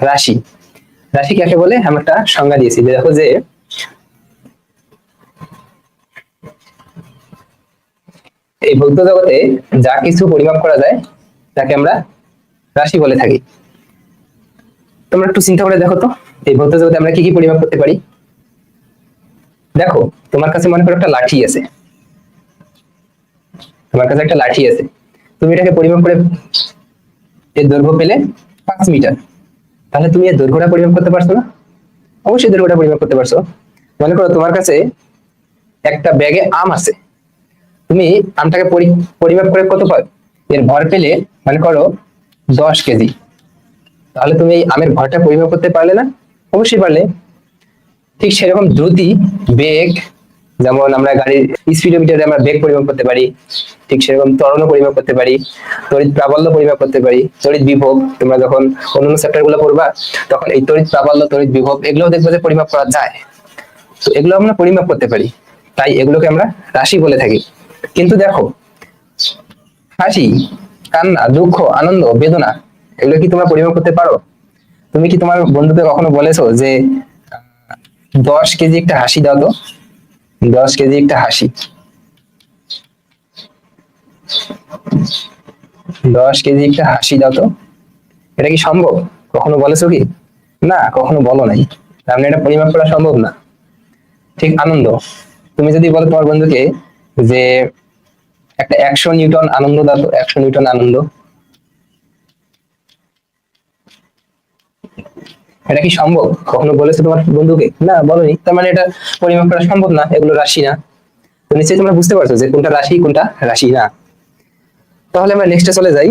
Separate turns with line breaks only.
রাশি। রাশি কাকে বলে আমরা একটা সংজ্ঞা দিয়েছি, যে দেখো যে এই ভৌত জগতে যা কিছু পরিমাপ করা যায় তাকে আমরা রাশি বলে থাকি। তোমরা একটু চিন্তা করে দেখো তো, এই ভৌত জগতে আমরা কি কি পরিমাপ করতে পারি। দেখো তোমার কাছে মনে করো একটা লাঠি আছে, তোমার কাছে একটা লাঠি আছে, তুমি এটাকে পরিমাপ করে এর দৈর্ঘ্য পেলে 5 মিটার, তাহলে তুমি এর দৈর্ঘ্যটা পরিমাপ করতে পারছো না? অবশ্যই দৈর্ঘ্যটা পরিমাপ করতে পারছো। মনে করো তোমার কাছে একটা ব্যাগে আম আছে, তুমি আমটাকে পরিমাপ করে কত পাবে, এর ভর পেলে মনে করো 10 কেজি, তাহলে তুমি এই আমের ভরটা পরিমাপ করতে পারলে না? অবশ্যই পারলে। ঠিক সেরকম দ্রুতি, বেগ, যেমন আমরা গাড়ির স্পিডোমিটারে আমরা বেগ পরিমাপ করতে পারি, ঠিক সেরকম ত্বরণ পরিমাপ করতে পারি, তড়িৎ প্রাবল্য পরিমাপ করতে পারি, তড়িৎ বিভব। তোমরা যখন অন্যান্য চ্যাপ্টার গুলো পড়বা তখন এই তড়িৎ প্রাবল্য, তড়িৎ বিভব এগুলো দেখবে যে পরিমাপ করা যায়। তো এগুলো আমরা পরিমাপ করতে পারি, তাই এগুলোকে আমরা রাশি বলে থাকি। কিন্তু দেখো, হাসি, কান্না, দুঃখ, আনন্দ, বেদনা, এগুলো কি তোমরা পরিমাপ করতে পারো? তুমি কি তোমার বন্ধুকে কখনো বলেছো যে 10 কেজি একটা হাসি দাও তো, 10 কেজি একটা হাসি, 10 কেজি একটা হাসি দাও তো? এটা কি সম্ভব? কখনো বলেছো কি? না, কখনো বলো নাই। তার মানে এটা পরিমাপ করা সম্ভব না। ঠিক আনন্দ, তুমি যদি বলো তোমার বন্ধুকে যে একটা 100 নিউটন আনন্দ দাও তো, 100 নিউটন আনন্দ, এটা কি সম্ভব? কখনো বলেছো তোমার বন্ধুকে? না, বলোনি। তার মানে এটা পরিমাপ করা সম্ভব না, এগুলো রাশি না। তো নিশ্চয়ই তোমরা বুঝতে পারছো যে কোনটা রাশি কোনটা রাশি না। তাহলে আমরা নেক্সটে চলে যাই।